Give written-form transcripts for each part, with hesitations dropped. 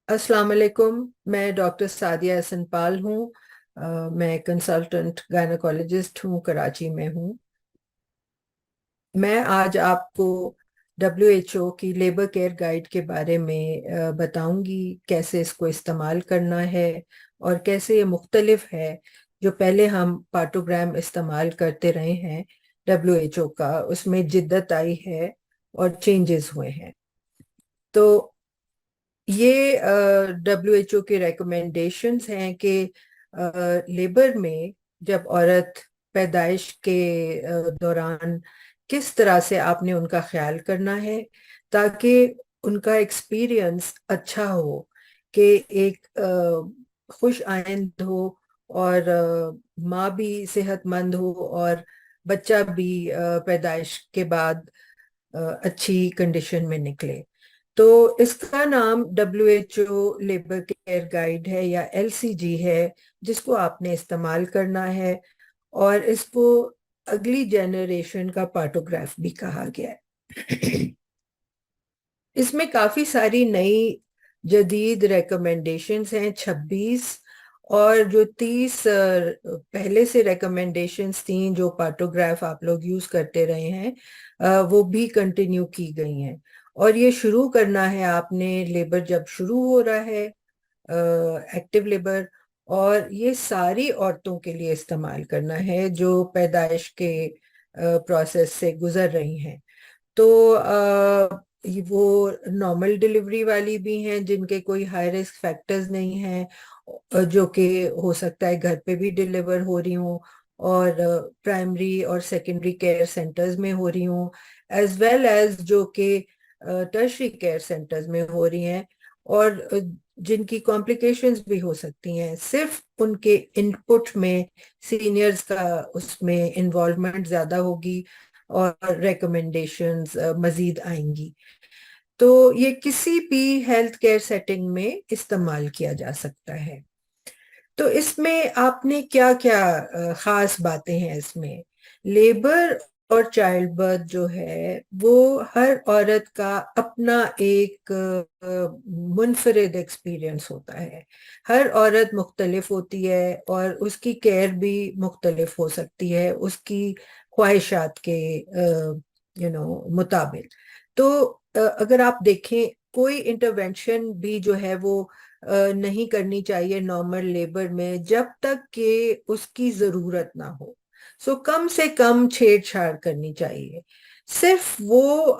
अस्सलाम वालेकुम। मैं डॉक्टर सादिया एहसन पाल हूँ। मैं कंसल्टेंट गायनेकोलॉजिस्ट हूँ, कराची में हूँ। मैं आज आपको WHO की लेबर केयर गाइड के बारे में बताऊंगी, कैसे इसको इस्तेमाल करना है और कैसे ये मुख्तलिफ है। जो पहले हम पार्टोग्राम इस्तेमाल करते रहे हैं WHO का, उसमें जिद्दत आई है और चेंजेस हुए हैं। तो ये WHO के रिकमेंडेशंस हैं कि लेबर में जब औरत पैदाइश के दौरान किस तरह से आपने उनका ख्याल करना है, ताकि उनका एक्सपीरियंस अच्छा हो, कि एक खुश आइंद हो और माँ भी सेहतमंद हो और बच्चा भी पैदाइश के बाद अच्छी कंडीशन में निकले। तो इसका नाम WHO लेबर केयर गाइड है या LCG है, जिसको आपने इस्तेमाल करना है। और इसको अगली जनरेशन का पार्टोग्राफ भी कहा गया है। इसमें काफी सारी नई जदीद रिकमेंडेशंस हैं, 26। और जो 30 पहले से रिकमेंडेशंस थी, जो पार्टोग्राफ आप लोग यूज करते रहे हैं, वो भी कंटिन्यू की गई हैं। और ये शुरू करना है आपने लेबर जब शुरू हो रहा है, एक्टिव लेबर। और ये सारी औरतों के लिए इस्तेमाल करना है जो पैदाइश के प्रोसेस से गुजर रही हैं। तो वो नॉर्मल डिलीवरी वाली भी हैं जिनके कोई हाई रिस्क फैक्टर्स नहीं हैं, जो कि हो सकता है घर पे भी डिलीवर हो रही हूँ, और प्राइमरी और सेकेंडरी केयर सेंटर्स में हो रही हूँ, एज वेल एज जो कि टर्शरी केयर सेंटर्स में हो रही हैं। और जिनकी कॉम्प्लिकेशंस भी हो सकती हैं, सिर्फ उनके इनपुट में सीनियर्स का उसमें इन्वॉल्वमेंट ज्यादा होगी और रिकमेंडेशंस मजीद आएंगी। तो ये किसी भी हेल्थ केयर सेटिंग में इस्तेमाल किया जा सकता है। तो इसमें आपने क्या क्या खास बातें हैं इसमें। लेबर और चाइल्ड बर्थ जो है, वो हर औरत का अपना एक मुनफरिद एक्सपीरियंस होता है। हर औरत मुख्तलिफ होती है और उसकी केयर भी मुख्तलिफ हो सकती है उसकी ख्वाहिशात के मुताबिक। तो अगर आप देखें, कोई इंटरवेंशन भी जो है वो नहीं करनी चाहिए नॉर्मल लेबर में जब तक कि उसकी जरूरत ना हो। सो कम से कम छेड़छाड़ करनी चाहिए। सिर्फ वो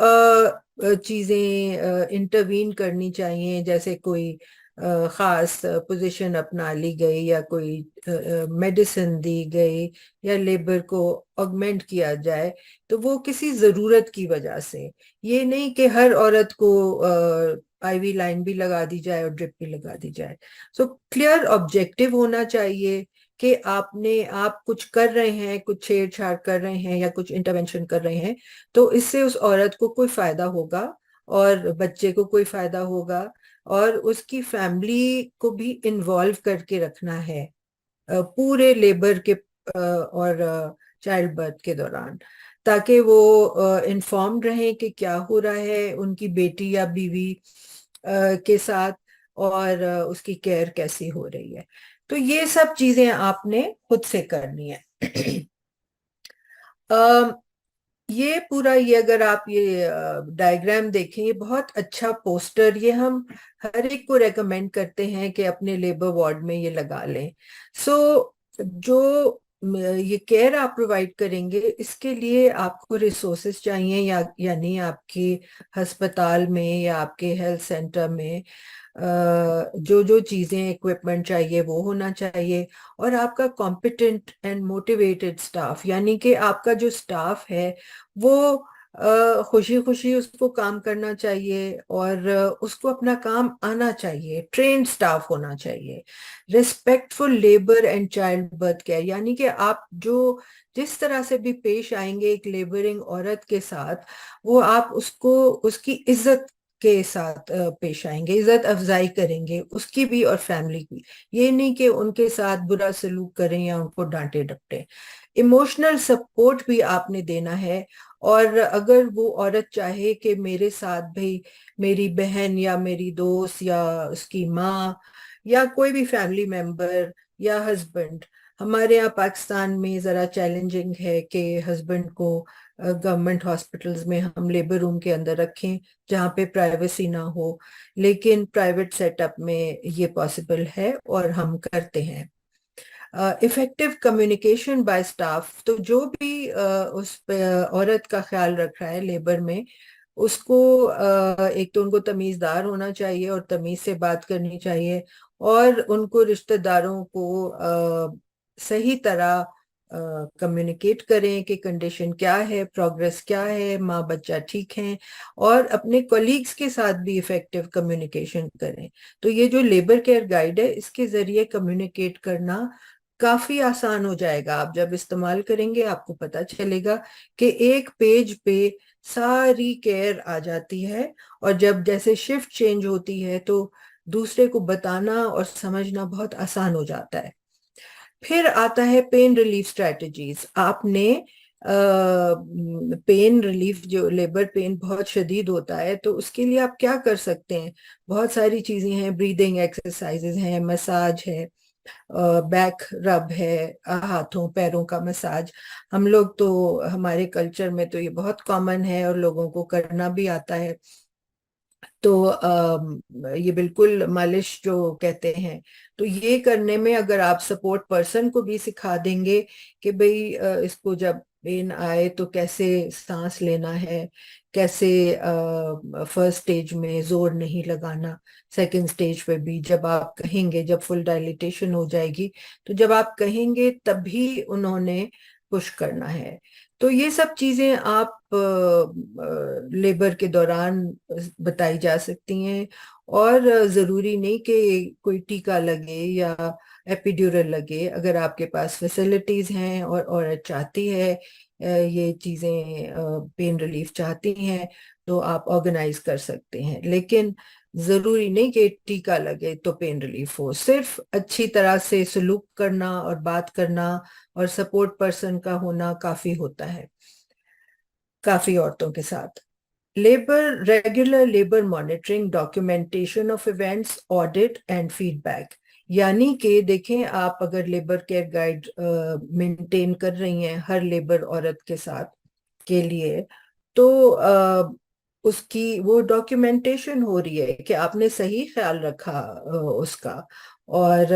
चीजें इंटरवीन करनी चाहिए, जैसे कोई खास पोजीशन अपना ली गई या कोई मेडिसिन दी गई या लेबर को ऑगमेंट किया जाए, तो वो किसी जरूरत की वजह से। ये नहीं कि हर औरत को IV लाइन भी लगा दी जाए और ड्रिप भी लगा दी जाए। सो क्लियर ऑब्जेक्टिव होना चाहिए कि आप कुछ कर रहे हैं, कुछ छेड़छाड़ कर रहे हैं या कुछ इंटरवेंशन कर रहे हैं, तो इससे उस औरत को कोई फायदा होगा और बच्चे को कोई फायदा होगा, और उसकी फैमिली को भी इन्वॉल्व करके रखना है पूरे लेबर के और चाइल्ड बर्थ के दौरान, ताकि वो इन्फॉर्म्ड रहें कि क्या हो रहा है उनकी बेटी या बीवी के साथ, और उसकी केयर कैसी हो रही है। तो ये सब चीजें आपने खुद से करनी है। अ, ये पूरा, ये अगर आप ये डायग्राम देखें, ये बहुत अच्छा पोस्टर, ये हम हर एक को रेकमेंड करते हैं कि अपने लेबर वार्ड में ये लगा लें। सो जो ये केयर आप प्रोवाइड करेंगे, इसके लिए आपको रिसोर्सेज चाहिए, या यानी आपके अस्पताल में या आपके हेल्थ सेंटर में जो जो चीजें इक्विपमेंट चाहिए वो होना चाहिए। और आपका कॉम्पिटेंट एंड मोटिवेटेड स्टाफ, यानी कि आपका जो स्टाफ है वो खुशी खुशी उसको काम करना चाहिए, और उसको अपना काम आना चाहिए, ट्रेन्ड स्टाफ होना चाहिए। Respectful labour and child birth care, यानी कि आप जो जिस तरह से भी पेश आएंगे एक लेबरिंग औरत के साथ, वो आप उसको उसकी इज्जत के साथ पेश आएंगे, इज्जत अफजाई करेंगे उसकी भी और फैमिली की। ये नहीं कि उनके साथ बुरा सलूक करें या उनको डांटे डपटे। इमोशनल सपोर्ट भी आपने देना है, और अगर वो औरत चाहे कि मेरे साथ भाई मेरी बहन या मेरी दोस्त या उसकी माँ या कोई भी फैमिली मेंबर या हस्बैंड, हमारे यहाँ पाकिस्तान में ज़रा चैलेंजिंग है कि हस्बैंड को गवर्नमेंट हॉस्पिटल्स में हम लेबर रूम के अंदर रखें जहाँ पे प्राइवेसी ना हो, लेकिन प्राइवेट सेटअप में ये पॉसिबल है और हम करते हैं। इफेक्टिव कम्युनिकेशन बाय स्टाफ, तो जो भी उस औरत का ख्याल रख रहा है लेबर में, उसको एक तो उनको तमीज़दार होना चाहिए और तमीज़ से बात करनी चाहिए, और उनको रिश्तेदारों को सही तरह कम्युनिकेट करें कि कंडीशन क्या है, प्रोग्रेस क्या है, माँ बच्चा ठीक है, और अपने कोलीग्स के साथ भी इफेक्टिव कम्युनिकेशन करें। तो ये जो लेबर केयर गाइड है, इसके जरिए कम्युनिकेट करना काफी आसान हो जाएगा। आप जब इस्तेमाल करेंगे आपको पता चलेगा कि एक पेज पे सारी केयर आ जाती है, और जब जैसे शिफ्ट चेंज होती है तो दूसरे को बताना और समझना बहुत आसान हो जाता है। फिर आता है पेन रिलीफ स्ट्रेटजीज। आपने पेन रिलीफ, जो लेबर पेन बहुत शदीद होता है तो उसके लिए आप क्या कर सकते हैं? बहुत सारी चीजें हैं, ब्रीदिंग एक्सरसाइजेज हैं, मसाज है, बैक रब है, हाथों पैरों का मसाज। हम लोग तो, हमारे कल्चर में तो ये बहुत कॉमन है और लोगों को करना भी आता है। तो ये बिल्कुल मालिश जो कहते हैं, तो ये करने में अगर आप सपोर्ट पर्सन को भी सिखा देंगे कि भाई इसको जब पेन आए तो कैसे सांस लेना है, कैसे फर्स्ट स्टेज में जोर नहीं लगाना, सेकंड स्टेज पे भी जब आप कहेंगे, जब फुल डायलिटेशन हो जाएगी, तो जब आप कहेंगे तभी उन्होंने पुश करना है। तो ये सब चीजें आप लेबर के दौरान बताई जा सकती हैं। और जरूरी नहीं कि कोई टीका लगे या एपिड्यूरल लगे। अगर आपके पास फैसिलिटीज हैं और औरत चाहती है ये चीजें, पेन रिलीफ चाहती हैं, तो आप ऑर्गेनाइज कर सकते हैं। लेकिन जरूरी नहीं कि टीका लगे तो पेन रिलीफ हो। सिर्फ अच्छी तरह से सलूक करना और बात करना और सपोर्ट पर्सन का होना काफी होता है काफी औरतों के साथ। Labour regular labour monitoring, documentation of events, audit and feedback. यानी कि देखें, आप अगर लेबर केयर गाइड मेंटेन कर रही हैं हर लेबर औरत के साथ के लिए, तो उसकी वो डॉक्यूमेंटेशन हो रही है कि आपने सही ख्याल रखा उसका। और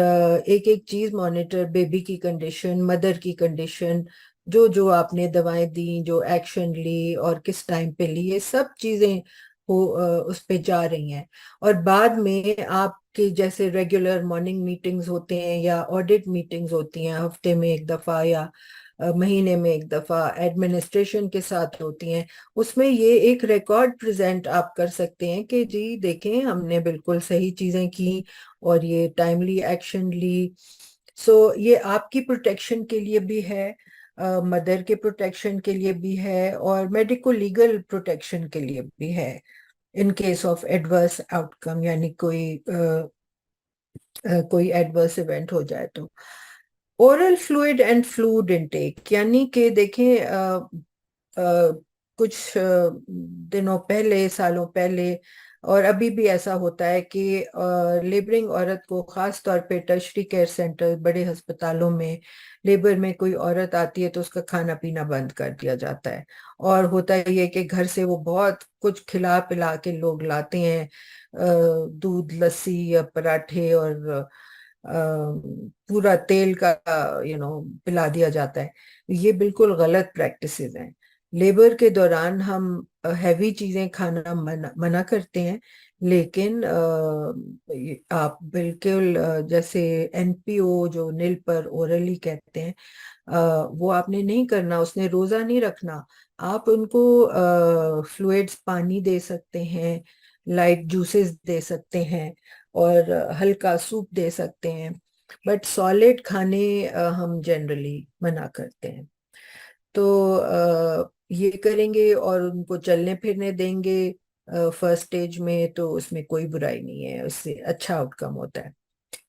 एक एक चीज मॉनिटर, बेबी की कंडीशन, मदर की कंडीशन, जो जो आपने दवाएं दी, जो एक्शन ली और किस टाइम पे ली, ये सब चीजें वो उस पे जा रही हैं। और बाद में आपके जैसे रेगुलर मॉर्निंग मीटिंग्स होते हैं या ऑडिट मीटिंग्स होती हैं हफ्ते में एक दफा या महीने में एक दफा एडमिनिस्ट्रेशन के साथ होती हैं, उसमें ये एक रिकॉर्ड प्रेजेंट आप कर सकते हैं कि जी देखें, हमने बिल्कुल सही चीजें की और ये टाइमली एक्शन ली। सो ये आपकी प्रोटेक्शन के लिए भी है, मदर के प्रोटेक्शन के लिए भी है, और मेडिको लीगल प्रोटेक्शन के लिए भी है in case of adverse outcome, यानी कोई एडवर्स इवेंट हो जाए तो। Oral fluid and fluid intake, यानी कि देखें कुछ दिनों पहले, सालों पहले, और अभी भी ऐसा होता है कि लेबरिंग औरत को, खास तौर पे टर्शरी केयर सेंटर, बड़े अस्पतालों में लेबर में कोई औरत आती है तो उसका खाना पीना बंद कर दिया जाता है। और होता ही है कि घर से वो बहुत कुछ खिला पिला के लोग लाते हैं, दूध, लस्सी या पराठे, और पूरा तेल का पिला दिया जाता है। ये बिल्कुल गलत प्रैक्टिसेस हैं। लेबर के दौरान हम हैवी चीजें खाना मना करते हैं, लेकिन आप बिल्कुल जैसे एनपीओ, जो नील पर ओरली कहते हैं, वो आपने नहीं करना, उसने रोजा नहीं रखना। आप उनको फ्लूइड्स, पानी दे सकते हैं, लाइट जूसेस दे सकते हैं, और हल्का सूप दे सकते हैं, बट सॉलिड खाने हम जनरली मना करते हैं। तो ये करेंगे और उनको चलने फिरने देंगे फर्स्ट स्टेज में, तो उसमें कोई बुराई नहीं है, उससे अच्छा आउटकम होता है।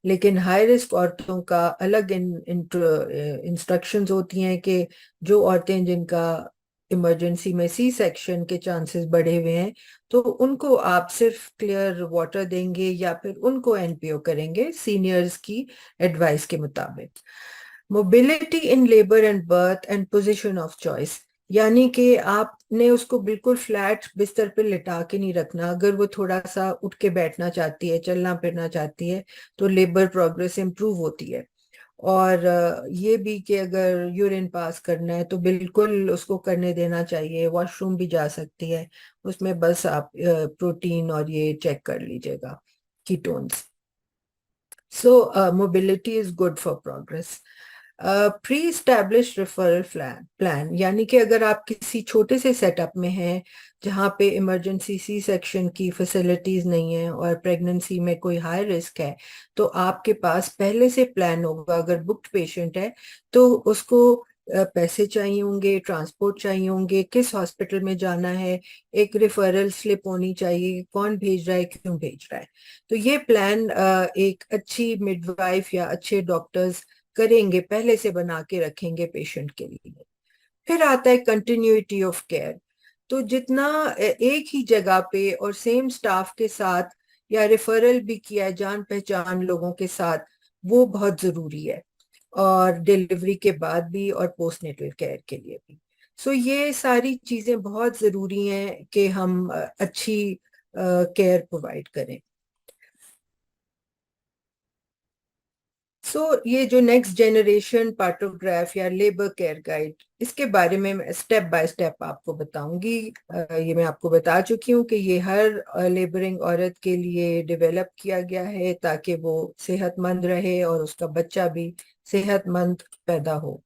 लेकिन हाई रिस्क औरतों का अलग इंस्ट्रक्शंस होती हैं कि जो औरतें जिनका इमरजेंसी में सी सेक्शन के चांसेस बढ़े हुए हैं, तो उनको आप सिर्फ क्लियर वाटर देंगे या फिर उनको एनपीओ करेंगे सीनियर्स की एडवाइस के मुताबिक। Mobility in labour and birth and position of choice, यानी कि आपने उसको बिल्कुल फ्लैट बिस्तर पे लिटा के नहीं रखना। अगर वो थोड़ा सा उठ के बैठना चाहती है, चलना फिरना चाहती है, तो लेबर प्रोग्रेस इम्प्रूव होती है। और ये भी कि अगर यूरिन पास करना है तो बिल्कुल उसको करने देना चाहिए। वॉशरूम भी जा सकती है, उसमें बस आप प्रोटीन और ये चेक कर लीजिएगा, ketones. So mobility is good for progress. Pre-established referral plan, यानी कि अगर आप किसी छोटे से सेटअप में हैं जहाँ पे इमरजेंसी सी सेक्शन की फैसिलिटीज नहीं है और प्रेगनेंसी में कोई हाई रिस्क है, तो आपके पास पहले से प्लान होगा। अगर बुक्ड पेशेंट है तो उसको पैसे चाहिए होंगे, ट्रांसपोर्ट चाहिए होंगे, किस हॉस्पिटल में जाना है, एक रेफरल स्लिप होनी चाहिए, कौन भेज रहा है, क्यों भेज रहा है। तो ये प्लान एक अच्छी मिडवाइफ या अच्छे डॉक्टर्स करेंगे, पहले से बना के रखेंगे पेशेंट के लिए। फिर आता है कंटिन्यूटी ऑफ केयर। तो जितना एक ही जगह पे और सेम स्टाफ के साथ या रेफरल भी किया है जान पहचान लोगों के साथ, वो बहुत जरूरी है, और डिलीवरी के बाद भी और पोस्टनेटल केयर के लिए भी। सो ये सारी चीजें बहुत जरूरी हैं कि हम अच्छी केयर प्रोवाइड करें। ये जो नेक्स्ट जनरेशन पार्टोग्राफ या लेबर केयर गाइड, इसके बारे में मैं स्टेप बाय स्टेप आपको बताऊंगी। ये मैं आपको बता चुकी हूँ कि ये हर लेबरिंग औरत के लिए डेवलप किया गया है ताकि वो सेहतमंद रहे और उसका बच्चा भी सेहतमंद पैदा हो।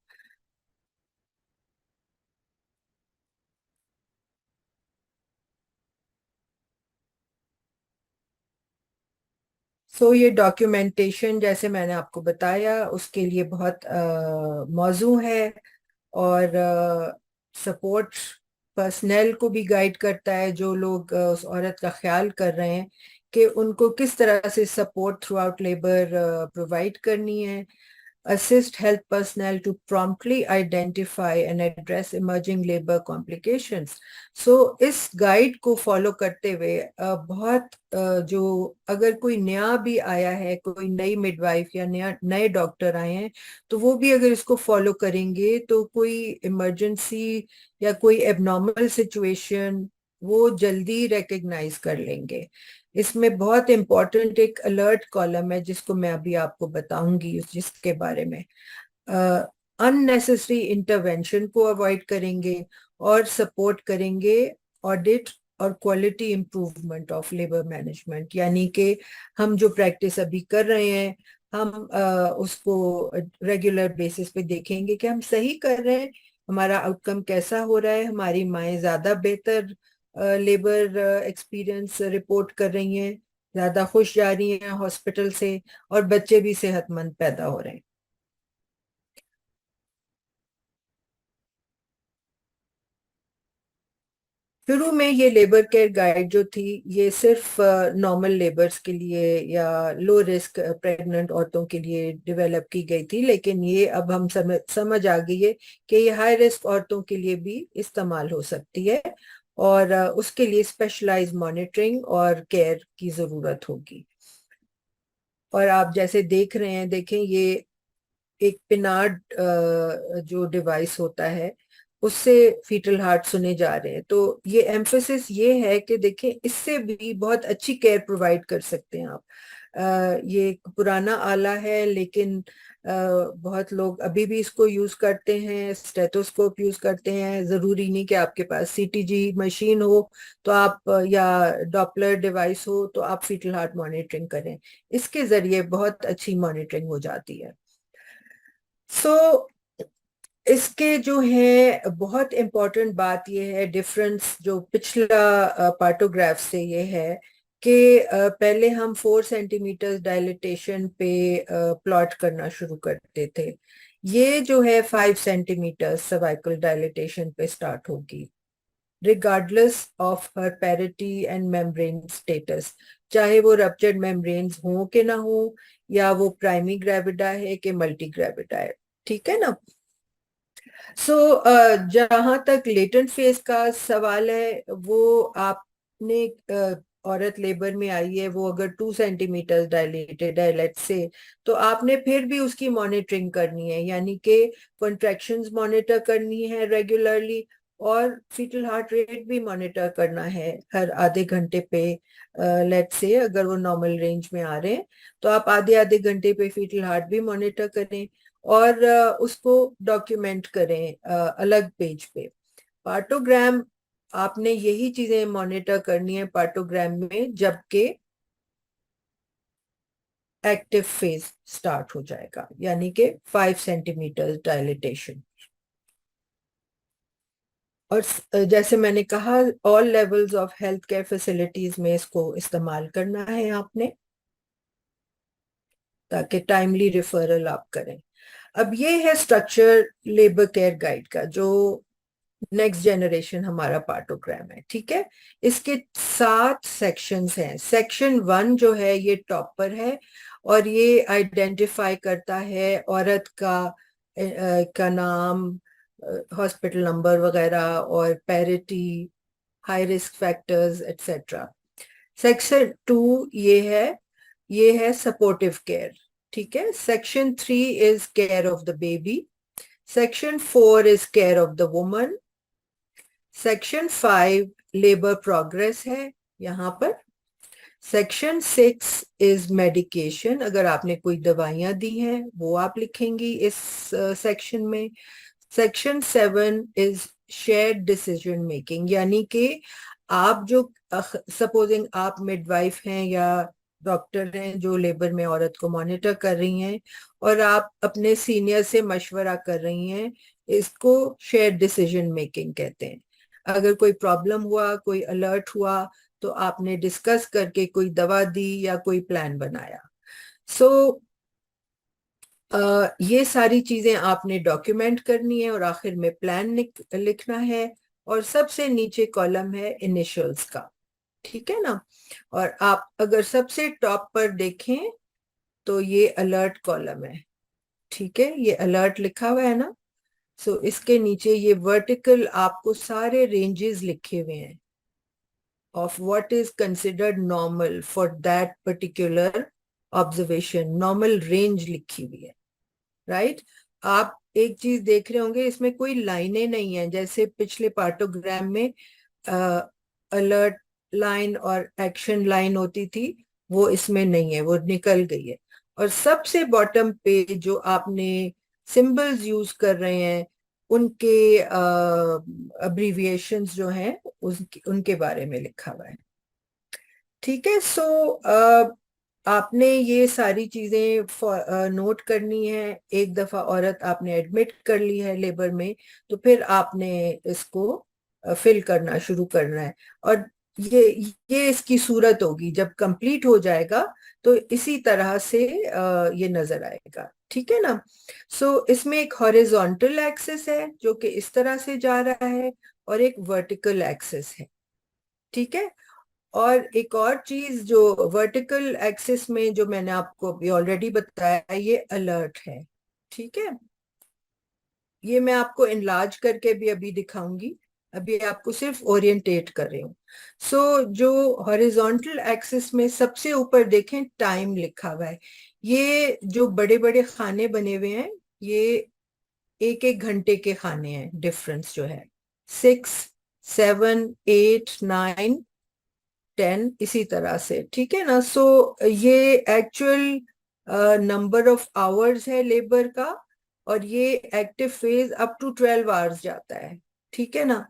ये डॉक्यूमेंटेशन जैसे मैंने आपको बताया उसके लिए बहुत मौजू है, और सपोर्ट पर्सनल को भी गाइड करता है, जो लोग उस औरत का ख्याल कर रहे हैं कि उनको किस तरह से support through out labour provide करनी है। assist health personnel to promptly identify and address emerging labor complications. इस गाइड को फॉलो करते हुए बहुत जो अगर कोई नया भी आया है, कोई नई मिडवाइफ या नया नए डॉक्टर आए हैं, तो वो भी अगर इसको फॉलो करेंगे तो कोई इमरजेंसी या कोई एबनॉर्मल सिचुएशन वो जल्दी रिकग्नाइज कर लेंगे। इसमें बहुत इंपॉर्टेंट एक अलर्ट कॉलम है जिसको मैं अभी आपको बताऊंगी, जिसके बारे में अननेसेसरी इंटरवेंशन को अवॉइड करेंगे और सपोर्ट करेंगे ऑडिट और quality improvement of labour management. यानी कि हम जो प्रैक्टिस अभी कर रहे हैं, हम उसको रेगुलर बेसिस पे देखेंगे कि हम सही कर रहे हैं, हमारा आउटकम कैसा हो रहा है, हमारी माएँ ज्यादा बेहतर लेबर एक्सपीरियंस रिपोर्ट कर रही हैं, ज्यादा खुश जा रही हैं हॉस्पिटल से, और बच्चे भी सेहतमंद पैदा हो रहे हैं। शुरू में ये लेबर केयर गाइड जो थी ये सिर्फ नॉर्मल लेबर्स के लिए या लो रिस्क प्रेग्नेंट औरतों के लिए डेवलप की गई थी, लेकिन ये अब हम समझ आ गई है कि ये हाई रिस्क औरतों के लिए भी इस्तेमाल हो सकती है, और उसके लिए स्पेशलाइज्ड मॉनिटरिंग और केयर की जरूरत होगी। और आप जैसे देख रहे हैं, देखें ये एक पिनार्ड जो डिवाइस होता है उससे फीटल हार्ट सुने जा रहे हैं। तो ये एम्फेसिस ये है कि देखें इससे भी बहुत अच्छी केयर प्रोवाइड कर सकते हैं आप। ये एक पुराना आला है, लेकिन बहुत लोग अभी भी इसको यूज करते हैं, स्टेथोस्कोप यूज करते हैं। जरूरी नहीं कि आपके पास सीटीजी मशीन हो तो आप या डॉपलर डिवाइस हो तो आप फीटल हार्ट मॉनिटरिंग करें। इसके जरिए बहुत अच्छी मॉनिटरिंग हो जाती है। सो इसके जो है बहुत इंपॉर्टेंट बात यह है, डिफरेंस जो पिछला पार्टोग्राफ से ये है कि पहले हम 4 सेंटीमीटर डायलिटेशन पे प्लॉट करना शुरू करते थे। ये जो है 5 सेंटीमीटर सर्वाइकल डायलिटेशन पे स्टार्ट होगी, regardless of her parity and membrane status, चाहे वो रप्चर्ड मेम्ब्रेन्स हो कि ना हो, या वो प्राइमी ग्रेविडा है कि मल्टी ग्रेविडा है। ठीक है ना। सो जहां तक लेटेंट फेज का सवाल है, वो आपने औरत लेबर में आई है, वो अगर 2 सेंटीमीटर डायलेटेड है लेट से, तो आपने फिर भी उसकी मॉनिटरिंग करनी है, यानी कि कॉन्ट्रैक्शंस मॉनिटर करनी है रेगुलरली, और फीटल हार्ट रेट भी मॉनिटर करना है हर आधे घंटे पे। लेट से अगर वो नॉर्मल रेंज में आ रहे हैं, तो आप आधे आधे घंटे पे फीटल हार्ट भी मॉनिटर करें, और उसको डॉक्यूमेंट करें अलग पेज पे। पार्टोग्राम, आपने यही चीजें मॉनिटर करनी है पार्टोग्राम में, जबकि एक्टिव फेज स्टार्ट हो जाएगा, यानी कि 5 सेंटीमीटर डायलिटेशन। और जैसे मैंने कहा, all levels of health care facilities में इसको इस्तेमाल करना है आपने, ताकि टाइमली रेफरल आप करें। अब ये है स्ट्रक्चर लेबर केयर गाइड का, जो नेक्स्ट जनरेशन हमारा पार्टोग्राम है, ठीक है। इसके 7 सेक्शंस हैं। सेक्शन 1 जो है ये टॉप पर है, और ये आइडेंटिफाई करता है औरत का नाम, हॉस्पिटल नंबर वगैरह, और parity, high risk factors etcetera. Section 2 ये है सपोर्टिव केयर, ठीक है। Section 3 is care of the baby. Section 4 is care of the woman. Section 5 labour progress है यहाँ पर। सेक्शन 6 इज मेडिकेशन, अगर आपने कोई दवाइयां दी हैं वो आप लिखेंगी इस सेक्शन में। Section 7 is shared decision making, यानी कि आप जो, सपोजिंग आप मिडवाइफ हैं या डॉक्टर हैं जो लेबर में औरत को मॉनिटर कर रही हैं, और आप अपने सीनियर से मशवरा कर रही हैं, इसको शेयर डिसीजन मेकिंग कहते हैं। अगर कोई प्रॉब्लम हुआ, कोई अलर्ट हुआ, तो आपने डिस्कस करके कोई दवा दी या कोई प्लान बनाया। सो ये सारी चीजें आपने डॉक्यूमेंट करनी है, और आखिर में प्लान लिखना है। और सबसे नीचे कॉलम है इनिशियल्स का, ठीक है ना। और आप अगर सबसे टॉप पर देखें, तो ये अलर्ट कॉलम है, ठीक है, ये अलर्ट लिखा हुआ है ना। सो इसके नीचे ये वर्टिकल आपको सारे रेंजेस लिखे हुए हैं of what is considered normal for that particular observation, normal range लिखी हुई है, राइट। आप एक चीज देख रहे होंगे, इसमें कोई लाइनें नहीं है, जैसे पिछले पार्टोग्राम में अलर्ट लाइन और एक्शन लाइन होती थी, वो इसमें नहीं है, वो निकल गई है। और सबसे बॉटम पे जो आपने सिंबल्स यूज कर रहे हैं, उनके अब्रीविएशंस जो हैं, उनके बारे में लिखा हुआ है, ठीक है। सो आपने ये सारी चीजें नोट करनी है। एक दफा औरत आपने एडमिट कर ली है लेबर में, तो फिर आपने इसको फिल करना शुरू करना है। और ये ये इसकी सूरत होगी जब कंप्लीट हो जाएगा, तो इसी तरह से ये नजर आएगा, ठीक है ना। सो इसमें एक हॉरिजॉन्टल एक्सिस है जो कि इस तरह से जा रहा है, और एक वर्टिकल एक्सिस है, ठीक है। और एक और चीज जो वर्टिकल एक्सिस में, जो मैंने आपको अभी ऑलरेडी बताया, ये अलर्ट है, ठीक है। ये मैं आपको इनलार्ज करके भी अभी दिखाऊंगी, अभी आपको सिर्फ ओरिएंटेट कर रही हूँ। सो जो हॉरिजॉन्टल एक्सिस में सबसे ऊपर देखें, टाइम लिखा हुआ है। ये जो बड़े बड़े खाने बने हुए हैं, ये एक एक घंटे के खाने हैं, डिफरेंस जो है 6, 7, 8, 9, 10, इसी तरह से, ठीक है ना। सो ये एक्चुअल नंबर ऑफ आवर्स है लेबर का, और ये active phase up to 12 hours जाता है, ठीक है ना।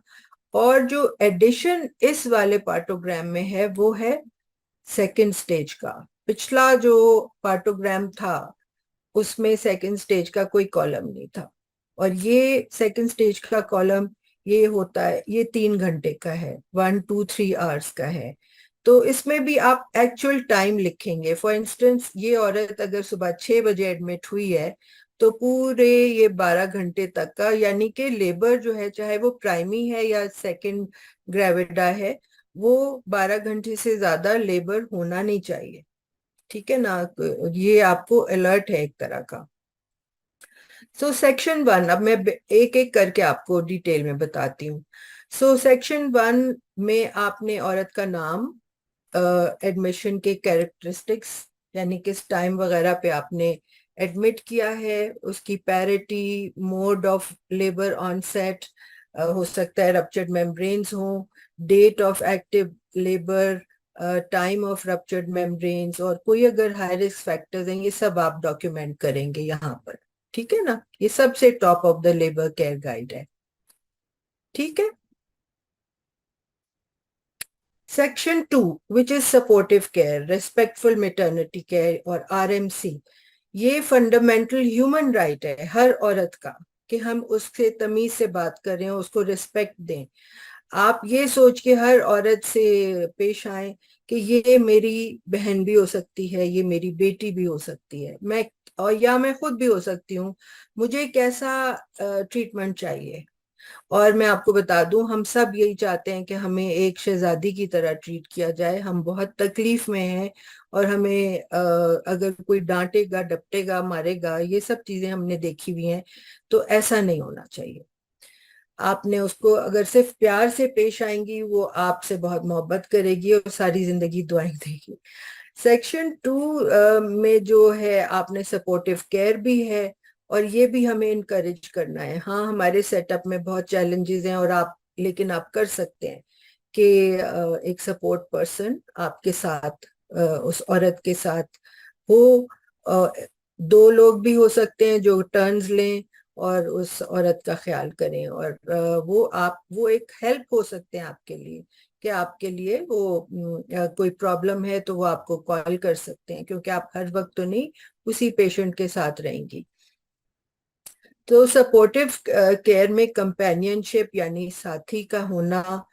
और जो एडिशन इस वाले पार्टोग्राम में है, वो है सेकंड स्टेज का। पिछला जो पार्टोग्राम था, उसमें सेकंड स्टेज का कोई कॉलम नहीं था, और ये सेकंड स्टेज का कॉलम ये होता है, ये 3 घंटे का है, 1, 2, 3 आवर्स का है। तो इसमें भी आप एक्चुअल टाइम लिखेंगे। फॉर इंस्टेंस, ये औरत अगर सुबह 6 बजे एडमिट हुई है, तो पूरे ये 12 घंटे तक का, यानी कि लेबर जो है, चाहे वो प्राइमी है या सेकंड ग्रेविडा है, वो 12 घंटे से ज्यादा लेबर होना नहीं चाहिए, ठीक है ना। ये आपको अलर्ट है एक तरह का। सो सेक्शन 1, अब मैं एक एक करके आपको डिटेल में बताती हूँ। सो सेक्शन 1 में आपने औरत का नाम, एडमिशन के कैरेक्टरिस्टिक्स, यानी किस टाइम वगैरह पे आपने एडमिट किया है, उसकी parity, mode of labour onset, हो सकता है रप्चर्ड मेम्ब्रेन्स हो, date of active labour, time of ruptured membranes, और कोई अगर हाई रिस्क फैक्टर्स हैं, ये सब आप डॉक्यूमेंट करेंगे यहाँ पर। ठीक है ना, ये सबसे top of the labour care guide है। ठीक है। Section 2, which is supportive care, respectful maternity care और आरएमसी, ये फंडामेंटल ह्यूमन राइट है हर औरत का, कि हम उससे तमीज से बात करें, उसको रिस्पेक्ट दें। आप ये सोच के हर औरत से पेश आए कि ये मेरी बहन भी हो सकती है, ये मेरी बेटी भी हो सकती है, मैं, और या मैं खुद भी हो सकती हूँ, मुझे कैसा ट्रीटमेंट चाहिए। और मैं आपको बता दूं, हम सब यही चाहते हैं कि हमें एक शहजादी की तरह ट्रीट किया जाए। हम बहुत तकलीफ में हैं, और हमें अगर कोई डांटेगा, डपटेगा, मारेगा, ये सब चीजें हमने देखी हुई हैं। तो ऐसा नहीं होना चाहिए। आपने उसको अगर सिर्फ प्यार से पेश आएंगी, वो आपसे बहुत मोहब्बत करेगी और सारी जिंदगी दुआएं देगी। सेक्शन 2 में जो है, आपने सपोर्टिव केयर भी है, और ये भी हमें इनकरेज करना है। हाँ, हमारे सेटअप में बहुत चैलेंजेस हैं, और आप, लेकिन आप कर सकते हैं कि एक सपोर्ट पर्सन आपके साथ, उस औरत के साथ हो। अ, दो लोग भी हो सकते हैं जो टर्न्स लें और उस औरत का ख्याल करें, और वो एक हेल्प हो सकते हैं आपके लिए, कि आपके लिए वो कोई प्रॉब्लम है तो वो आपको कॉल कर सकते हैं, क्योंकि आप हर वक्त तो नहीं उसी पेशेंट के साथ रहेंगी। तो सपोर्टिव केयर में कंपेनियनशिप यानी साथी का होना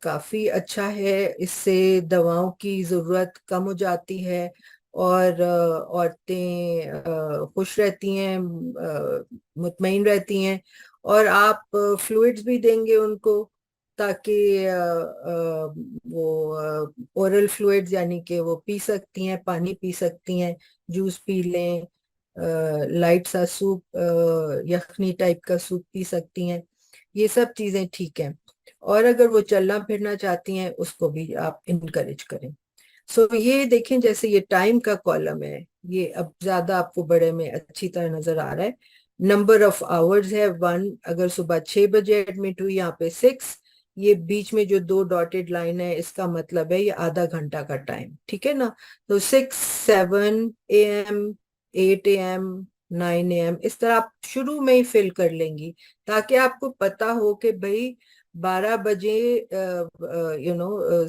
काफी अच्छा है। इससे दवाओं की जरूरत कम हो जाती है, और औरतें खुश रहती हैं, मुतमईन रहती हैं। और आप फ्लूइड्स भी देंगे उनको, ताकि वो ओरल फ्लूइड्स, यानी कि वो पी सकती हैं, पानी पी सकती हैं, जूस पी लें, लाइट सा सूप, यखनी टाइप का सूप पी सकती हैं। ये सब चीजें ठीक हैं। और अगर वो चलना फिरना चाहती हैं, उसको भी आप इनकरेज करें। सो ये देखें, जैसे ये टाइम का कॉलम है, ये अब ज्यादा आपको बड़े में अच्छी तरह नजर आ रहा है। नंबर ऑफ आवर्स है 1, अगर सुबह 6 बजे एडमिट हुई, यहाँ पे 6, ये बीच में जो दो डॉटेड लाइन है, इसका मतलब है ये आधा घंटा का टाइम। ठीक है ना। तो 6, 7 AM, 8 AM, 9 AM, इस तरह आप शुरू में ही फिल कर लेंगी, ताकि आपको पता हो कि भाई 12 बजे, यू नो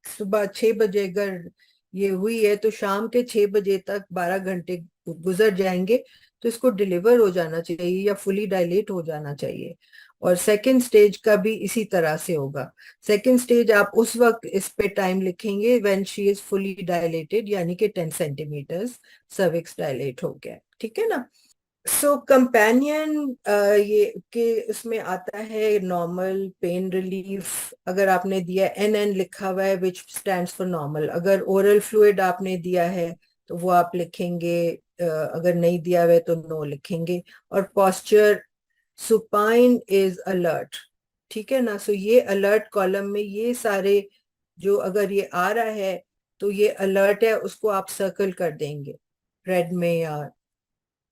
सुबह 6 बजे अगर ये हुई है, तो शाम के 6 बजे तक 12 घंटे गुजर जाएंगे, तो इसको डिलीवर हो जाना चाहिए या फुली डायलेट हो जाना चाहिए। और सेकंड स्टेज का भी इसी तरह से होगा। सेकंड स्टेज आप उस वक्त इस पे टाइम लिखेंगे when she is fully dilated, यानी कि 10 सेंटीमीटर्स सर्विक्स डायलेट हो गया। ठीक है ना। सो कंपेनियन, ये कि उसमें आता है नॉर्मल पेन रिलीफ। अगर आपने दिया NN लिखा हुआ है, विच स्टैंड्स फॉर नॉर्मल। अगर ओरल फ्लूइड आपने दिया है, तो वो आप लिखेंगे। अगर नहीं दिया हुआ है तो नो लिखेंगे। और पॉस्चर, सुपाइन इज अलर्ट। ठीक है ना। सो ये अलर्ट कॉलम में ये सारे, जो अगर ये आ रहा है तो ये अलर्ट है, उसको आप सर्कल कर देंगे रेड में या।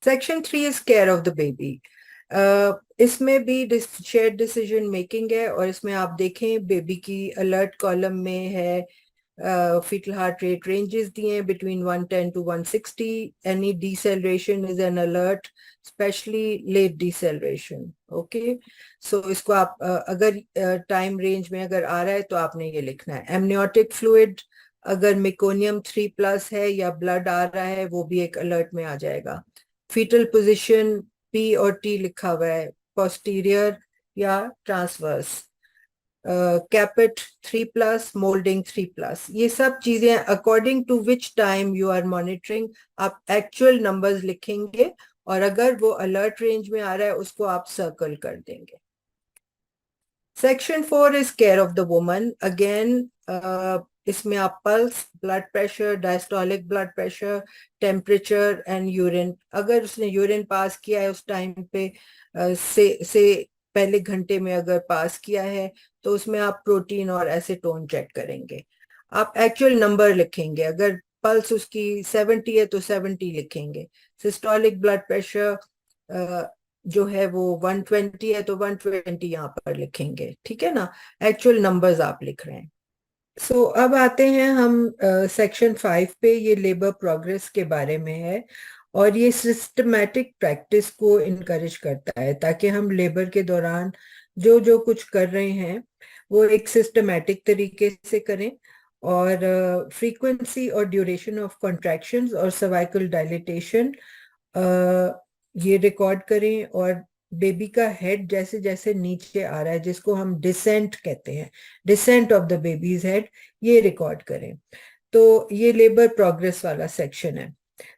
Section 3 is care of the baby. इसमें भी शेयर डिसीजन मेकिंग है, और इसमें आप देखें बेबी की अलर्ट कॉलम में है, fetal heart rate ranges दिए हैं between 110 to 160. Any deceleration is an alert, especially late deceleration. Okay, so इसको आप अगर टाइम रेंज में अगर आ रहा है तो आपने ये लिखना है। एमनियोटिक फ्लूइड, अगर मेकोनियम 3+ है या ब्लड आ रहा है, वो भी एक अलर्ट में आ जाएगा। फीटल पोजिशन, P और T लिखा हुआ है, पोस्टीरियर या ट्रांसवर्स। कैपेट 3+, मोल्डिंग 3+, ये सब चीजें according to which time you are monitoring, आप एक्चुअल नंबर्स लिखेंगे, और अगर वो अलर्ट रेंज में आ रहा है, उसको आप सर्कल कर देंगे। Section 4 is care of the woman. Again इसमें आप pulse, blood pressure, diastolic blood pressure, temperature and urine, अगर उसने यूरिन पास किया है उस टाइम पे से पहले घंटे में अगर पास किया है, तो उसमें आप प्रोटीन और एसीटोन चेक करेंगे। आप एक्चुअल नंबर लिखेंगे, अगर पल्स उसकी 70 है तो 70 लिखेंगे। सिस्टोलिक ब्लड प्रेशर जो है वो 120 है तो 120 यहाँ पर लिखेंगे, ठीक है ना। एक्चुअल नंबर्स आप लिख रहे हैं। अब आते हैं हम सेक्शन 5 पे। ये लेबर प्रोग्रेस के बारे में है, और ये सिस्टमैटिक प्रैक्टिस को इनकरेज करता है, ताकि हम लेबर के दौरान जो जो कुछ कर रहे हैं वो एक सिस्टमैटिक तरीके से करें, और फ्रीक्वेंसी और ड्यूरेशन ऑफ कॉन्ट्रैक्शंस और सर्वाइकल डायलिटेशन ये रिकॉर्ड करें, और बेबी का हेड जैसे जैसे नीचे आ रहा है, जिसको हम डिसेंट कहते हैं, descent of the babies head, ये रिकॉर्ड करें। तो ये लेबर प्रोग्रेस वाला सेक्शन है।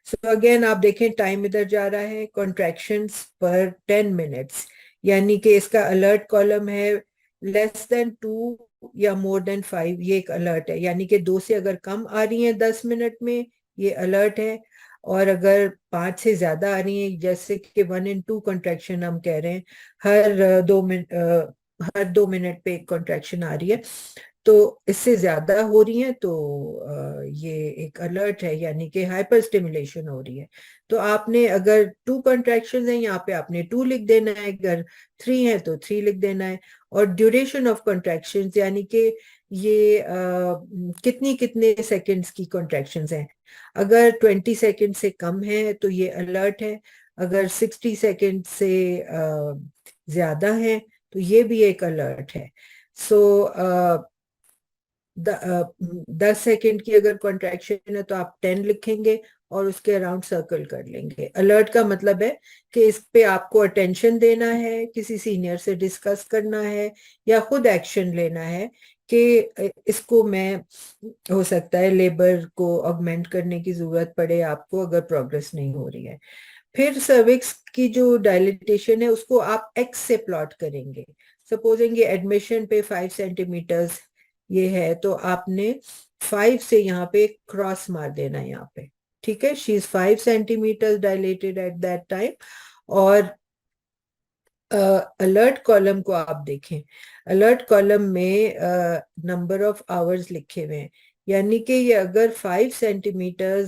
सो अगेन आप देखें, टाइम इधर जा रहा है, कॉन्ट्रैक्शंस पर 10 मिनट्स, यानी कि इसका अलर्ट कॉलम है <2 या <5 ये एक अलर्ट है, यानी कि 2 से अगर कम आ रही है 10 मिनट में, ये अलर्ट है। और अगर 5 से ज्यादा आ रही है, जैसे कि 1 in 2 कॉन्ट्रैक्शन हम कह रहे हैं, हर 2 मिनट पे एक कॉन्ट्रैक्शन आ रही है, तो इससे ज्यादा हो रही है तो ये एक अलर्ट है, यानी कि हाइपर स्टिमुलेशन हो रही है। तो आपने अगर 2 कॉन्ट्रैक्शन है यहाँ पे आपने 2 लिख देना है, अगर 3 है तो 3 लिख देना है। और ड्यूरेशन ऑफ कॉन्ट्रैक्शन, यानी कि ये कितनी कितने सेकंड्स की कॉन्ट्रैक्शंस हैं। अगर 20 सेकंड से कम है तो ये अलर्ट है, अगर 60 सेकंड से ज्यादा है तो ये भी एक अलर्ट है। सो 10 सेकंड की अगर कॉन्ट्रैक्शन है तो आप 10 लिखेंगे और उसके अराउंड सर्कल कर लेंगे। अलर्ट का मतलब है कि इस पे आपको अटेंशन देना है, किसी सीनियर से डिस्कस करना है, या खुद एक्शन लेना है कि इसको मैं, हो सकता है लेबर को ऑगमेंट करने की जरूरत पड़े आपको, अगर प्रोग्रेस नहीं हो रही है। फिर सर्विक्स की जो डायलिटेशन है उसको आप एक्स से प्लॉट करेंगे। सपोजिंग ये एडमिशन पे 5 सेंटीमीटर ये है, तो आपने 5 से यहाँ पे क्रॉस मार देना है यहाँ पे, ठीक है। She is 5 centimetre dilated at that time. और अलर्ट कॉलम को आप देखें, अलर्ट कॉलम में नंबर ऑफ आवर्स लिखे हुए हैं, यानी कि ये अगर 5 सेंटीमीटर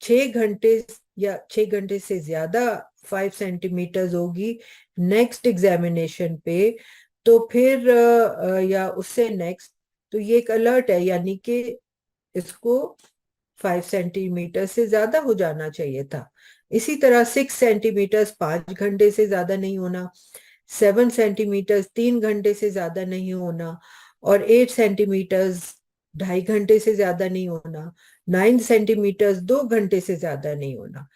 6 घंटे या 6 घंटे से ज्यादा 5 सेंटीमीटर होगी नेक्स्ट एग्जामिनेशन पे, तो फिर या उससे नेक्स्ट, तो ये एक अलर्ट है, यानी कि इसको 5 सेंटीमीटर से ज्यादा हो जाना चाहिए था। इसी तरह 6 सेंटीमीटर 5 घंटे से ज्यादा नहीं होना, 7 सेंटीमीटर 3 घंटे से ज्यादा नहीं होना, और 8 सेंटीमीटर 2.5 घंटे से ज्यादा नहीं होना, 9 सेंटीमीटर 2 घंटे से ज्यादा नहीं होना।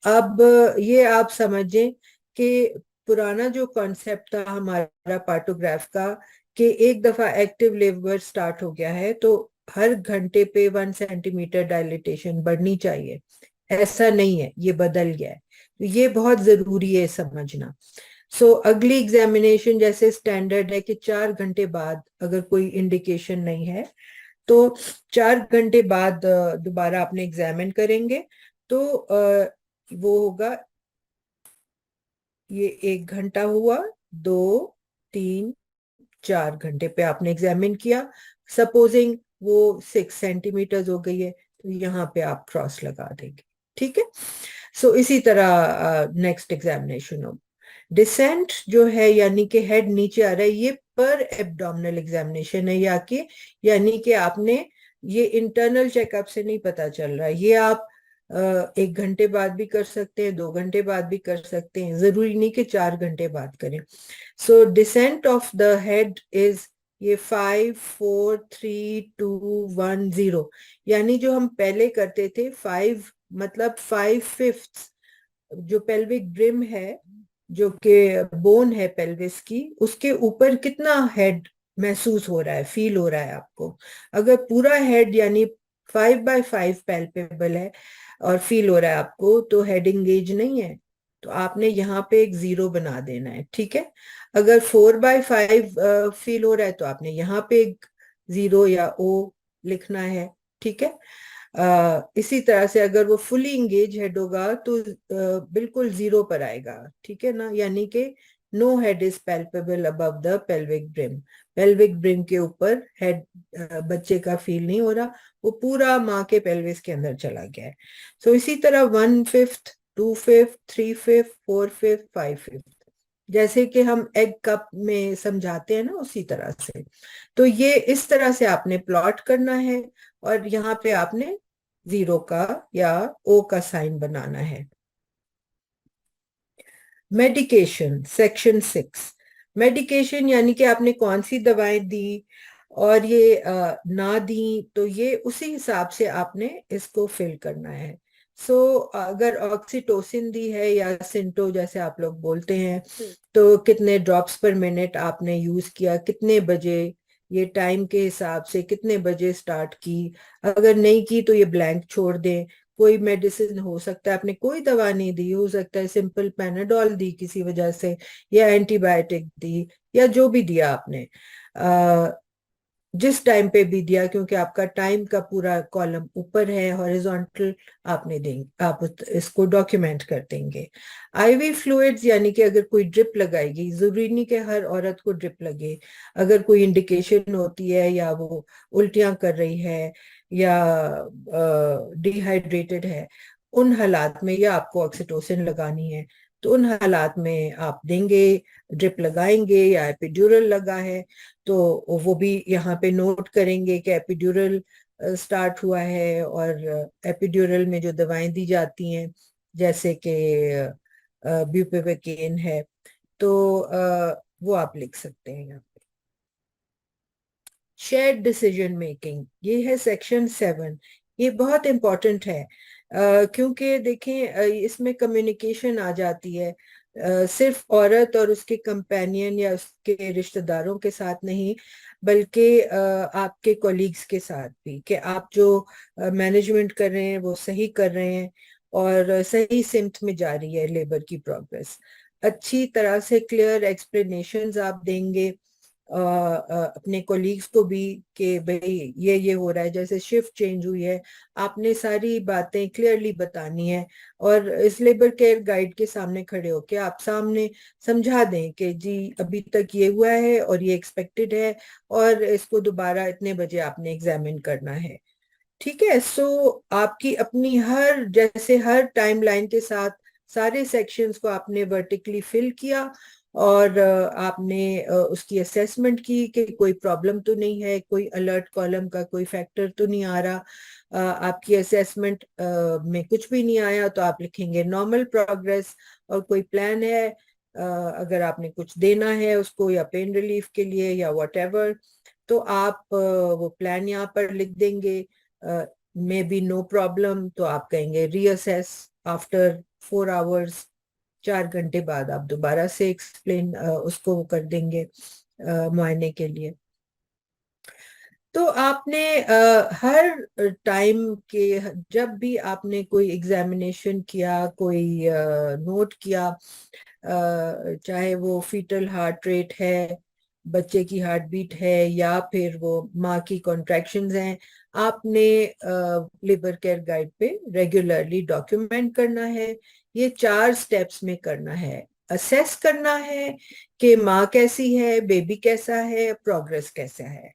अब ये आप समझें कि पुराना जो कॉन्सेप्ट था हमारा पार्टोग्राफ का, कि एक दफा एक्टिव लेबर स्टार्ट हो गया है तो हर घंटे पे 1 सेंटीमीटर डायलिटेशन बढ़नी चाहिए, ऐसा नहीं है, ये बदल गया है। तो ये बहुत जरूरी है समझना। अगली एग्जामिनेशन जैसे स्टैंडर्ड है कि 4 घंटे बाद अगर कोई इंडिकेशन नहीं है, तो 4 घंटे बाद दोबारा आपने एग्जामिन करेंगे, तो वो होगा, ये 1 घंटा हुआ, 2 3 4 घंटे पे आपने एग्जामिन किया। सपोजिंग वो 6 सेंटीमीटर हो गई है, तो यहाँ पे आप क्रॉस लगा देंगे, ठीक है। इसी तरह नेक्स्ट एग्जामिनेशन हो, डिसेंट जो है, यानी कि हेड नीचे आ रहा है, ये पर एब्डोमिनल एग्जामिनेशन है, यानी कि आपने, ये इंटरनल चेकअप से नहीं पता चल रहा है, ये आप 1 घंटे बाद भी कर सकते हैं, 2 घंटे बाद भी कर सकते हैं, जरूरी नहीं कि 4 घंटे बाद करें। Descent of the head is ये 5 4 3 2 1 0, यानी जो हम पहले करते थे 5 मतलब 5/5 जो पेल्विक ब्रिम है, जो कि बोन है पेल्विस की, उसके ऊपर कितना हेड महसूस हो रहा है, फील हो रहा है आपको। अगर पूरा हेड यानी 5/5 पैल्पेबल है और फील हो रहा है आपको, तो हेड इंगेज नहीं है, तो आपने यहाँ पे एक 0 बना देना है, ठीक है। अगर 4/5 फील हो रहा है तो आपने यहाँ पे एक 0 या O लिखना है। ठीक है। इसी तरह से अगर वो फुली इंगेज हेड होगा तो बिल्कुल जीरो पर आएगा। ठीक है ना, यानी कि no head is palpable above the pelvic brim. Pelvic brim के ऊपर हेड बच्चे का फील नहीं हो रहा, वो पूरा माँ के पेल्विस के अंदर चला गया है। सो इसी तरह 1/5, 2/5, 3/5, 4/5, 5/5, जैसे कि हम एग कप में समझाते हैं ना, उसी तरह से। तो ये इस तरह से आपने प्लॉट करना है, और यहाँ पे आपने जीरो का या ओ का साइन बनाना है। Medication, section 6। मेडिकेशन यानी कि आपने कौन सी दवाएं दी और ये ना दी, तो ये उसी हिसाब से आपने इसको फिल करना है। अगर ऑक्सीटोसिन दी है या सिंटो जैसे आप लोग बोलते हैं, तो कितने ड्रॉप्स पर मिनट आपने यूज किया, कितने बजे, ये टाइम के हिसाब से कितने बजे स्टार्ट की। अगर नहीं की तो ये ब्लैंक छोड़ दें। कोई मेडिसिन हो सकता है आपने कोई दवा नहीं दी, हो सकता है सिंपल पैनाडोल दी किसी वजह से, या एंटीबायोटिक दी, या जो भी दिया आपने, जिस टाइम पे भी दिया, क्योंकि आपका टाइम का पूरा कॉलम ऊपर है हॉरिजॉन्टल, आपने देंगे, आप इसको डॉक्यूमेंट कर देंगे। आईवी फ्लूइड्स यानी कि अगर कोई ड्रिप लगाएगी, जरूरी नहीं कि हर औरत को ड्रिप लगे। अगर कोई इंडिकेशन होती है या वो उल्टियां कर रही है या डिहाइड्रेटेड है, उन हालात में या आपको ऑक्सीटोसिन लगानी है, तो उन हालात में आप देंगे, ड्रिप लगाएंगे या एपिड्यूरल लगा है तो वो भी यहाँ पे नोट करेंगे कि एपिड्यूरल स्टार्ट हुआ है। और एपिड्यूरल में जो दवाएं दी जाती हैं, जैसे कि ब्यूपेवेकेन है, तो वो आप लिख सकते हैं यहाँ पे। शेयर्ड डिसीजन मेकिंग, ये है सेक्शन 7। ये बहुत इंपॉर्टेंट है, क्योंकि देखें इसमें कम्युनिकेशन आ जाती है, सिर्फ औरत और उसके कंपेनियन या उसके रिश्तेदारों के साथ नहीं, बल्कि आपके कोलीग्स के साथ भी, कि आप जो मैनेजमेंट कर रहे हैं वो सही कर रहे हैं और सही सिम्त में जा रही है लेबर की प्रोग्रेस। अच्छी तरह से क्लियर एक्सप्लेनेशंस आप देंगे अपने कोलीग्स को भी, कि भाई ये हो रहा है, जैसे शिफ्ट चेंज हुई है, आपने सारी बातें क्लियरली बतानी है। और इस लेबर केयर गाइड के सामने खड़े होके आप सामने समझा दें कि जी अभी तक ये हुआ है और ये एक्सपेक्टेड है, और इसको दोबारा इतने बजे आपने एग्जामिन करना है। ठीक है। आपकी अपनी हर, जैसे हर टाइमलाइन के साथ सारे सेक्शंस को आपने वर्टिकली फिल किया, और आपने उसकी असेसमेंट की कि कोई प्रॉब्लम तो नहीं है, कोई अलर्ट कॉलम का कोई फैक्टर तो नहीं आ रहा। आपकी असेसमेंट में कुछ भी नहीं आया तो आप लिखेंगे नॉर्मल प्रोग्रेस। और कोई प्लान है, अगर आपने कुछ देना है उसको, या पेन रिलीफ के लिए या व्हाटएवर, तो आप वो प्लान यहाँ पर लिख देंगे। मे बी नो प्रॉब्लम, तो आप कहेंगे रीअसेस आफ्टर 4 आवर्स, 4 घंटे बाद आप दोबारा से एक्सप्लेन उसको वो कर देंगे मुआयने के लिए। तो आपने हर टाइम के, जब भी आपने कोई एग्जामिनेशन किया, कोई नोट किया, चाहे वो फीटल हार्ट रेट है, बच्चे की हार्ट बीट है, या फिर वो माँ की कॉन्ट्रैक्शंस हैं, आपने लेबर केयर गाइड पे रेगुलरली डॉक्यूमेंट करना है। ये 4 स्टेप्स में करना है। असेस करना है कि माँ कैसी है, बेबी कैसा है, प्रोग्रेस कैसा है।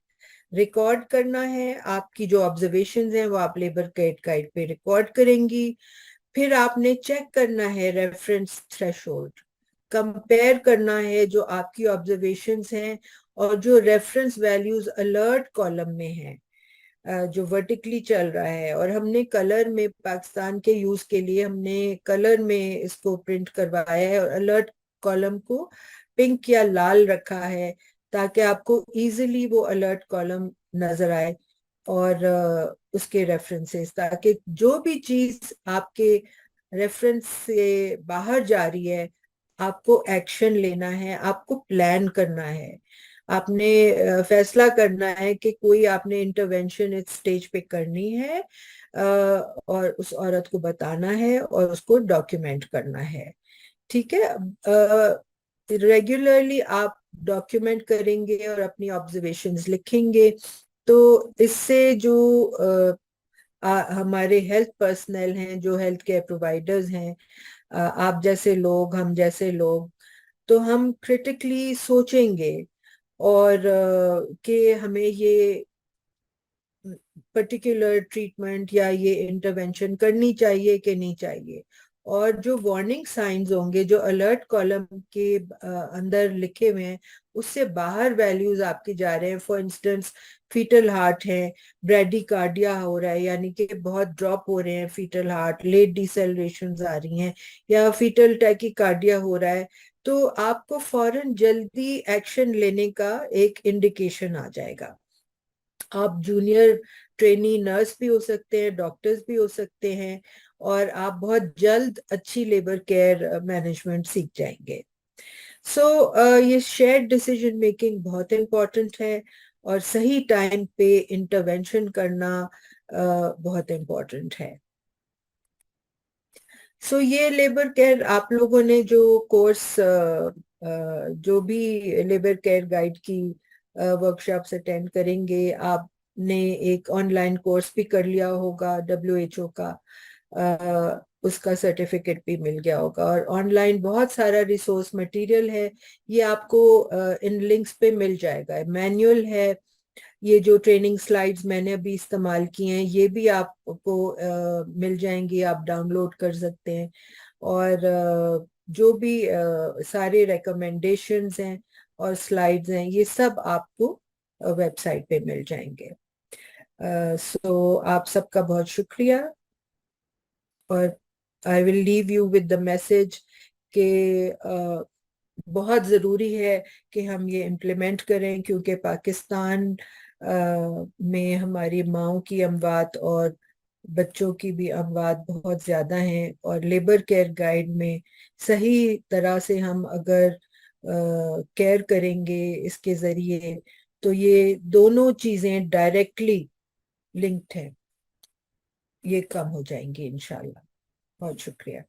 रिकॉर्ड करना है, आपकी जो ऑब्जर्वेशंस हैं वो आप लेबर केयर गाइड पे रिकॉर्ड करेंगी। फिर आपने चेक करना है रेफरेंस थ्रेशोल्ड, कंपेयर करना है जो आपकी ऑब्जर्वेशंस हैं और जो रेफरेंस वैल्यूज अलर्ट कॉलम में हैं, जो वर्टिकली चल रहा है। और हमने कलर में, पाकिस्तान के यूज के लिए हमने कलर में इसको प्रिंट करवाया है, और अलर्ट कॉलम को पिंक या लाल रखा है, ताकि आपको इजीली वो अलर्ट कॉलम नजर आए, और उसके रेफरेंसेस, ताकि जो भी चीज आपके रेफरेंस से बाहर जा रही है, आपको एक्शन लेना है, आपको प्लान करना है, आपने फैसला करना है कि कोई आपने इंटरवेंशन इस स्टेज पे करनी है, और उस औरत को बताना है और उसको डॉक्यूमेंट करना है। ठीक है। रेगुलरली आप डॉक्यूमेंट करेंगे और अपनी ऑब्जर्वेशंस लिखेंगे, तो इससे जो हमारे हेल्थ पर्सनल हैं, जो हेल्थ केयर प्रोवाइडर्स हैं, आप जैसे लोग, हम जैसे लोग, तो हम क्रिटिकली सोचेंगे और कि हमें ये पर्टिकुलर ट्रीटमेंट या ये इंटरवेंशन करनी चाहिए कि नहीं चाहिए। और जो वार्निंग साइंस होंगे, जो अलर्ट कॉलम के अंदर लिखे हुए हैं, उससे बाहर वैल्यूज आपके जा रहे हैं। फॉर इंस्टेंस, फीटल हार्ट है, ब्रेडिकार्डिया हो रहा है, यानी कि बहुत ड्रॉप हो रहे हैं फीटल हार्ट, लेट डिसेलरेशन आ रही हैं, या फीटल टैकीकार्डिया हो रहा है, तो आपको फौरन जल्दी एक्शन लेने का एक इंडिकेशन आ जाएगा। आप जूनियर ट्रेनी नर्स भी हो सकते हैं, डॉक्टर्स भी हो सकते हैं, और आप बहुत जल्द अच्छी लेबर केयर मैनेजमेंट सीख जाएंगे। ये शेयर्ड डिसीजन मेकिंग बहुत इम्पोर्टेंट है, और सही टाइम पे इंटरवेंशन करना बहुत इम्पोर्टेंट है। ये लेबर केयर, आप लोगों ने जो कोर्स, जो भी लेबर केयर गाइड की वर्कशॉप्स अटेंड करेंगे, आपने एक ऑनलाइन कोर्स भी कर लिया होगा, WHO का, उसका सर्टिफिकेट भी मिल गया होगा, और ऑनलाइन बहुत सारा रिसोर्स मटेरियल है। ये आपको इन लिंक्स पे मिल जाएगा। मैनुअल है, ये जो ट्रेनिंग स्लाइड्स मैंने अभी इस्तेमाल की हैं, ये भी आपको मिल जाएंगी, आप डाउनलोड कर सकते हैं। और जो भी सारे रिकमेंडेशंस हैं और स्लाइड्स हैं, ये सब आपको वेबसाइट पे मिल जाएंगे। आप सबका बहुत शुक्रिया, और I will leave you with the message कि बहुत ज़रूरी है कि हम ये इम्प्लीमेंट करें, क्योंकि पाकिस्तान में हमारी माओं की अमवात और बच्चों की भी अमवात बहुत ज़्यादा हैं, और लेबर केयर गाइड में सही तरह से हम अगर केयर करेंगे इसके ज़रिए, तो ये दोनों चीज़ें डायरेक्टली लिंक्ड हैं, ये कम हो जाएंगी इंशाल्लाह। बहुत शुक्रिया।